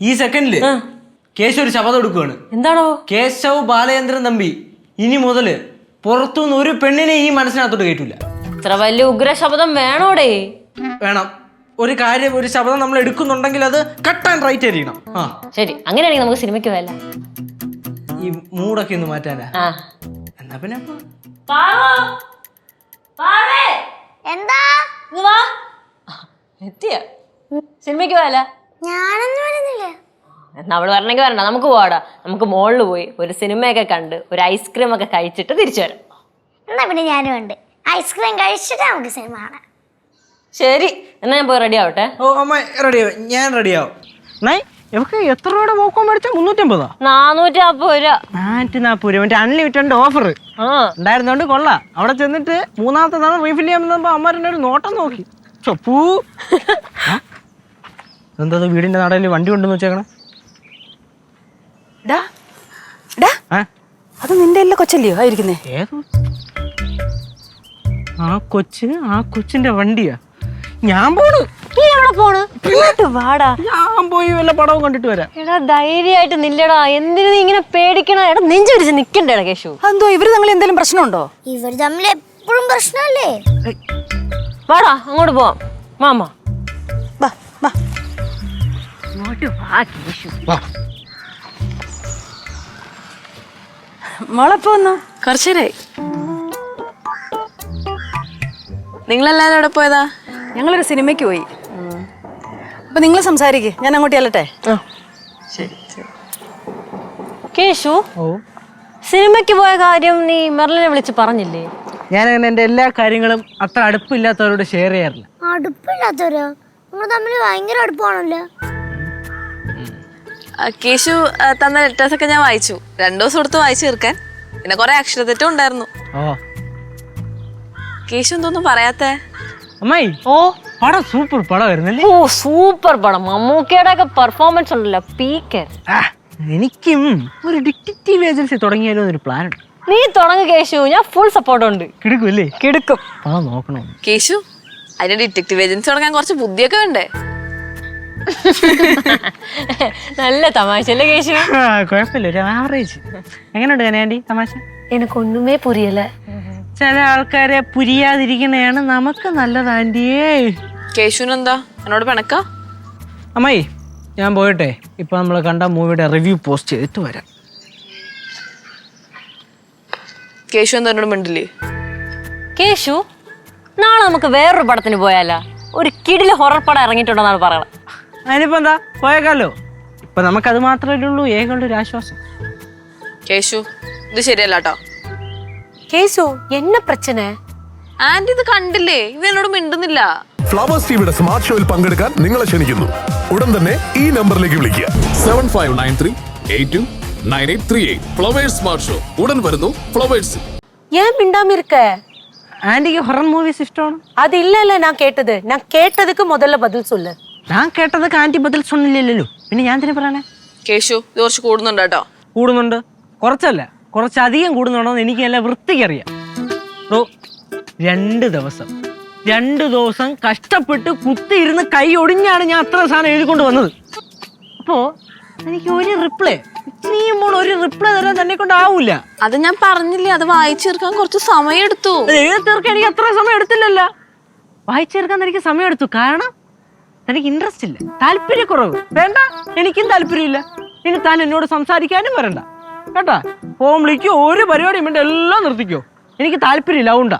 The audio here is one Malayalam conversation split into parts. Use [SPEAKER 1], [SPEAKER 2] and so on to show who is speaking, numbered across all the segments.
[SPEAKER 1] ഈ സെക്കൻഡില് കേശു ഒരു ശപഥം എടുക്കുകയാണ്.
[SPEAKER 2] എന്താണോ?
[SPEAKER 1] കേശവ് ബാലചന്ദ്രൻ തമ്പി ഇനി മുതല് പുറത്തുനിന്ന് ഒരു പെണ്ണിനെ ഈ മനസ്സിനകത്തോട്ട് കേട്ടില്ല.
[SPEAKER 2] ഇത്ര വലിയ ഉഗ്ര ശബ്ദം വേണോടേ?
[SPEAKER 1] വേണം. ഒരു കാര്യം, ഒരു ശബ്ദം നമ്മൾ എടുക്കുന്നുണ്ടെങ്കിൽ അത് കട്ട് ആൻഡ് റൈറ്റ് ആയിരിക്കണം.
[SPEAKER 2] ശരി, അങ്ങനെയാണെങ്കിൽ നമുക്ക് സിനിമയ്ക്ക് പോയല്ല.
[SPEAKER 1] ഈ മൂടൊക്കെ ഒന്ന് മാറ്റാനാ. എന്നാ പിന്നെ
[SPEAKER 3] എന്താ
[SPEAKER 2] എത്തിയ സിനിമയ്ക്ക് പോയല്ല?
[SPEAKER 3] ഞാനൊന്നും വരുന്നില്ല.
[SPEAKER 2] എന്നാ അവള് വരണമെങ്കിൽ വരണ്ട, നമുക്ക് പോവാടാ. നമുക്ക് മോളിൽ പോയി ഒരു സിനിമയൊക്കെ കണ്ട് ഒരു ഐസ്ക്രീം ഒക്കെ കഴിച്ചിട്ട് തിരിച്ചു വരാം.
[SPEAKER 3] എന്നാ പിന്നെ ഞാനും ഉണ്ട്. ഐസ്ക്രീം കഴിച്ചിട്ട് നമുക്ക് സിനിമ കാണാം.
[SPEAKER 2] ശരി, എന്നാ ഞാൻ പോയി റെഡി ആവട്ടെ.
[SPEAKER 1] ഓ അമ്മ റെഡിയാവും, ഞാൻ റെഡിയാവും. എത്ര രൂപയുടെ പോക്കോൺ മേടിച്ചാ? 350.
[SPEAKER 2] 440 രൂപ.
[SPEAKER 1] 440 രൂപ. അൺലിമിറ്റഡ് ഓഫർ ഉണ്ടായിരുന്നോണ്ട് കൊള്ളാം. അവിടെ ചെന്നിട്ട് മൂന്നാമത്തെ തവണ റീഫിൽ ചെയ്യാൻ അമ്മ ഒരു നോട്ടം നോക്കി. എന്താ വീടിന്റെ നടയിൽ വണ്ടി കൊണ്ടെന്ന് വെച്ചേക്കണേ?
[SPEAKER 4] അത് നിന്റെ എല്ലാ കൊച്ചല്ലയോ ആയിരിക്കുന്നേ?
[SPEAKER 1] ഏതോ ആ കൊച്ചിന്റെ വണ്ടിയാ. ഞാൻ പോണ്.
[SPEAKER 2] വാടാ,
[SPEAKER 1] ഞാൻ പോയി വല്ല പടവും കണ്ടിട്ട് വരാം.
[SPEAKER 2] എടാ ധൈര്യമായിട്ട് നില്ലടാ. എന്തിനു നീ ഇങ്ങനെ പേടിക്കണ? എടാ നെഞ്ചൊരിച്ച് നിക്കണ്ടേടാ കേശു.
[SPEAKER 4] എന്തോ ഇവര് തമ്മിൽ എന്തെങ്കിലും പ്രശ്നമുണ്ടോ?
[SPEAKER 3] ഇവർ തമ്മിൽ എപ്പോഴും പ്രശ്നമല്ലേ?
[SPEAKER 2] വാടാ അങ്ങോട്ട് പോവാം. മാമ
[SPEAKER 4] മോളെപ്പോ വന്നു? കുറച്ചേരായി.
[SPEAKER 5] നിങ്ങളെല്ലാരും എവിടെ പോയതാ?
[SPEAKER 4] ഞങ്ങളൊരു സിനിമയ്ക്ക് പോയി. അപ്പൊ നിങ്ങൾ സംസാരിക്കേ, ഞാൻ അങ്ങോട്ട് ചെല്ലട്ടെ.
[SPEAKER 2] കേശു, സിനിമയ്ക്ക് പോയ കാര്യം നീ മെർലിനെ വിളിച്ച് പറഞ്ഞില്ലേ?
[SPEAKER 1] ഞാൻ അങ്ങനെ എന്റെ എല്ലാ കാര്യങ്ങളും അത്ര അടുപ്പില്ലാത്തവരോട് ഷെയർ ചെയ്യാറില്ല.
[SPEAKER 3] അടുപ്പില്ലാത്തവരോ? നിങ്ങൾ തമ്മിൽ ഭയങ്കര അടുപ്പാണല്ലോ.
[SPEAKER 5] കേശു തന്ന ലെറ്റേഴ്സ് ഒക്കെ ഞാൻ വായിച്ചു. 2 ദിവസം എടുത്ത് വായിച്ചു തീർക്കാൻ. പിന്നെ കുറെ അക്ഷരത്തെറ്റും ഉണ്ടായിരുന്നു. കേശു എന്തോന്നും പറയാത്തേ?
[SPEAKER 1] അമ്മായി, പടം സൂപ്പർ പടമായിരുന്നല്ലേ?
[SPEAKER 2] ഓ സൂപ്പർ പടം. മമ്മൂക്കയുടെ ഒക്കെ പെർഫോമൻസ് ഉണ്ടല്ലോ, പീക്കർ.
[SPEAKER 1] എനിക്കും ഒരു ഡിറ്റക്റ്റീവ് ഏജൻസി തുടങ്ങിയാലോ എന്നൊരു പ്ലാൻ ഉണ്ട്.
[SPEAKER 2] നീ തുടങ്ങ് കേശു, ഞാൻ ഫുൾ സപ്പോർട്ട് ഉണ്ട്.
[SPEAKER 1] കിടക്കുമല്ലേ?
[SPEAKER 2] കിടക്കും.
[SPEAKER 1] പടം നോക്കണോ?
[SPEAKER 5] കേശു, അതിന് ഡിറ്റക്റ്റീവ് ഏജൻസി തുടങ്ങാൻ കുറച്ച് ബുദ്ധിയൊക്കെ വേണ്ടേ?
[SPEAKER 2] നല്ല തമാശ അല്ലേ കേശു?
[SPEAKER 1] കുഴപ്പമില്ല, ഒരു ആവറേജ്. എങ്ങനെയുണ്ട് കനയാൻഡി തമാശ?
[SPEAKER 2] എനിക്കൊന്നുമേ പുരിയല്ല.
[SPEAKER 1] ചില ആൾക്കാരെ പുരിയാതിരിക്കണയാണ് നമുക്ക് നല്ലത് ആൻറ്റിയേ.
[SPEAKER 5] കേശുനെന്താ എന്നോട് പിണക്ക?
[SPEAKER 1] അമ്മായി, ഞാൻ പോയിട്ടെ ഇപ്പൊ നമ്മൾ കണ്ട മൂവിയുടെ റിവ്യൂ പോസ്റ്റ് ചെയ്തിട്ട് വരാം.
[SPEAKER 5] കേശു എന്താ എന്നോട് മിണ്ടില്ലേ?
[SPEAKER 2] കേശു, നാളെ നമുക്ക് വേറൊരു പടത്തിന് പോയാലോ? ഒരു കിടില് ഹൊറർ പടം ഇറങ്ങിയിട്ടുണ്ടെന്നാണ് പറയണത്.
[SPEAKER 1] അതിനിപ്പോ എന്താ, പോയേക്കാലോ. ഇപ്പൊ നമുക്കത് മാത്രമല്ലേ ഉള്ളൂ ഏകളുടെ ഒരു ആശ്വാസം.
[SPEAKER 5] കേശു, ഇത് ശരിയല്ല കേട്ടോ.
[SPEAKER 2] കേശു, എന്ന പ്രശ്ന?
[SPEAKER 5] ആന്റി ഇത് കണ്ടില്ലേ? ഇവ എന്നോട് മിണ്ടുന്നില്ല.
[SPEAKER 6] ഫ്ലവേഴ്സ് ടിവിയുടെ സ്മാർട്ട് ഷോയിൽ പങ്കെടുക്കാൻ നിങ്ങളെ ക്ഷണിക്കുന്നു. ഉടൻ തന്നെ ഈ നമ്പറിലേക്ക് വിളിക്കുക.
[SPEAKER 7] 7593829838. ഫ്ലവേഴ്സ് സ്മാർട്ട് ഷോ ഉടൻ വരുന്നു ഫ്ലവേഴ്സ്.
[SPEAKER 8] ஏன் மிண்டாம இருக்க?
[SPEAKER 1] ആന്റിക്ക് ഹൊറർ മൂവീസ് ഇഷ്ടമാണ്?
[SPEAKER 8] அது இல்ல நான் கேட்டதுக்கு முதல்ல பதில் சொல்லு.
[SPEAKER 1] ഞാൻ കേട്ടതൊക്കെ ആന്റി ബദൽ സൊന്നില്ലല്ലോ, പിന്നെ ഞാൻ തന്നെ പറയണേ.
[SPEAKER 5] കേശു, ഇത് കുറച്ച് കൂടുന്നുണ്ട് കേട്ടോ.
[SPEAKER 1] കൂടുന്നുണ്ട്, കുറച്ചല്ല കുറച്ചധികം കൂടുന്നുണ്ടോന്ന് എനിക്ക് നല്ല വൃത്തിക്കറിയാം. 2 ദിവസം കഷ്ടപ്പെട്ട് കുത്തിയിരുന്ന് കൈ ഒടിഞ്ഞാണ് ഞാൻ അത്ര സാധനം എഴുതിക്കൊണ്ട് വന്നത്. അപ്പോ എനിക്ക് ഒരു റിപ്ലൈ തരാൻ തന്നെ കൊണ്ടാവൂല.
[SPEAKER 5] അത് ഞാൻ പറഞ്ഞില്ലേ, അത് വായിച്ചു തീർക്കാൻ കുറച്ച് സമയം എടുത്തു.
[SPEAKER 1] എഴുതി തീർക്കാൻ എനിക്ക് അത്ര സമയം എടുത്തില്ലല്ലോ. വായിച്ചു തീർക്കാൻ എനിക്ക് സമയം എടുത്തു. കാരണം എനിക്ക് ഇൻട്രസ്റ്റ് ഇല്ല, താല്പര്യക്കുറവ്. വേണ്ട, എനിക്കും താല്പര്യമില്ല. ഇനി താൻ എന്നോട് സംസാരിക്കാനും വരണ്ട കേട്ടാ. ഫോൺ വിളിക്കോ, ഒരു പരിപാടിയും വേണ്ട, എല്ലാം നിർത്തിക്കോ. എനിക്ക് താല്പര്യമില്ല, അതുകൊണ്ടാ.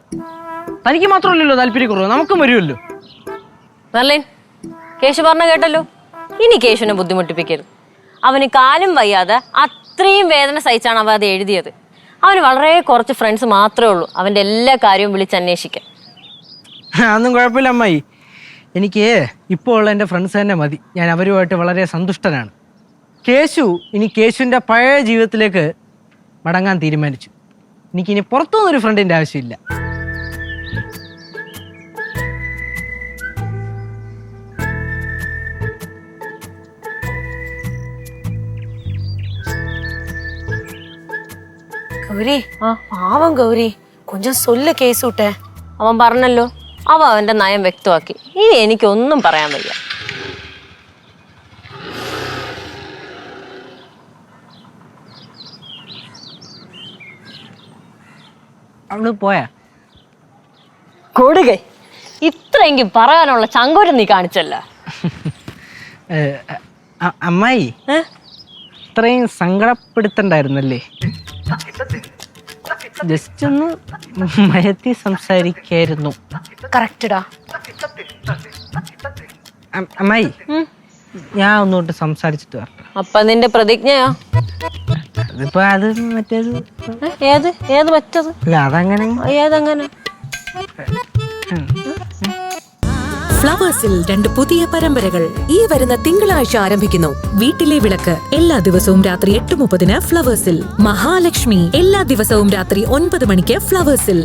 [SPEAKER 1] തനിക്ക് മാത്രമല്ലല്ലോ താല്പര്യക്കുറവ്, നമുക്കും വരുമല്ലോ.
[SPEAKER 2] മെർലിൻ, കേശു പറഞ്ഞ കേട്ടല്ലോ. ഇനി കേശുവിനെ ബുദ്ധിമുട്ടിപ്പിക്കരുത്. അവന് കാലും വയ്യാതെ അത്രയും വേദന സഹിച്ചാണ് അവ അത് എഴുതിയത്. അവന് വളരെ കുറച്ച് ഫ്രണ്ട്സ് മാത്രമേ ഉള്ളൂ അവൻ്റെ എല്ലാ കാര്യവും വിളിച്ചന്വേഷിക്കാൻ.
[SPEAKER 1] അതൊന്നും കുഴപ്പമില്ല അമ്മായി. എനിക്ക് ഇപ്പോൾ ഉള്ള എൻ്റെ ഫ്രണ്ട്സ് തന്നെ മതി. ഞാൻ അവരുമായിട്ട് വളരെ സന്തുഷ്ടനാണ്. കേശു ഇനി കേശുവിൻ്റെ പഴയ ജീവിതത്തിലേക്ക് മടങ്ങാൻ തീരുമാനിച്ചു. എനിക്കിനി പുറത്തുനിന്നൊരു ഫ്രണ്ടിൻ്റെ ആവശ്യമില്ല.
[SPEAKER 8] கௌரி, பாவம் கௌரி, கொஞ்சம் சொல்ல கேஸ் விட்ட.
[SPEAKER 2] അവൻ പറഞ്ഞല്ലോ, അവൻ്റെ നയം വ്യക്തമാക്കി. ഇനി എനിക്കൊന്നും പറയാൻ വയ്യ.
[SPEAKER 1] അവള് പോയാ?
[SPEAKER 2] കൊടുകൈ ഇത്രയെങ്കിലും പറയാനുള്ള ചങ്കോരം നീ കാണിച്ചല്ല.
[SPEAKER 1] അമ്മായി ഇത്രയും സങ്കടപ്പെടുത്തണ്ടായിരുന്നല്ലേ? ജസ്റ്റ് ഒന്ന് മയത്തി സംസാരിക്കായിരുന്നു.
[SPEAKER 8] കറക്റ്റഡാ.
[SPEAKER 1] അമ്മായി ഞാൻ ഒന്നുകൊണ്ട് സംസാരിച്ചിട്ട് വരട്ടെ.
[SPEAKER 2] അപ്പൊ നിന്റെ പ്രതിജ്ഞയോ?
[SPEAKER 1] അതിപ്പോ അത് മറ്റേത്
[SPEAKER 2] ഏത് ഏത് മറ്റത്?
[SPEAKER 1] അല്ല അതങ്ങനെ
[SPEAKER 2] ഏതങ്ങനെ?
[SPEAKER 9] ഫ്ലവേഴ്സിൽ 2 പുതിയ പരമ്പരകൾ ഈ വരുന്ന തിങ്കളാഴ്ച ആരംഭിക്കുന്നു. വീട്ടിലെ വിളക്ക് എല്ലാ ദിവസവും രാത്രി 8:30 ഫ്ലവേഴ്സിൽ. മഹാലക്ഷ്മി എല്ലാ ദിവസവും രാത്രി 9 മണിക്ക് ഫ്ലവേഴ്സിൽ.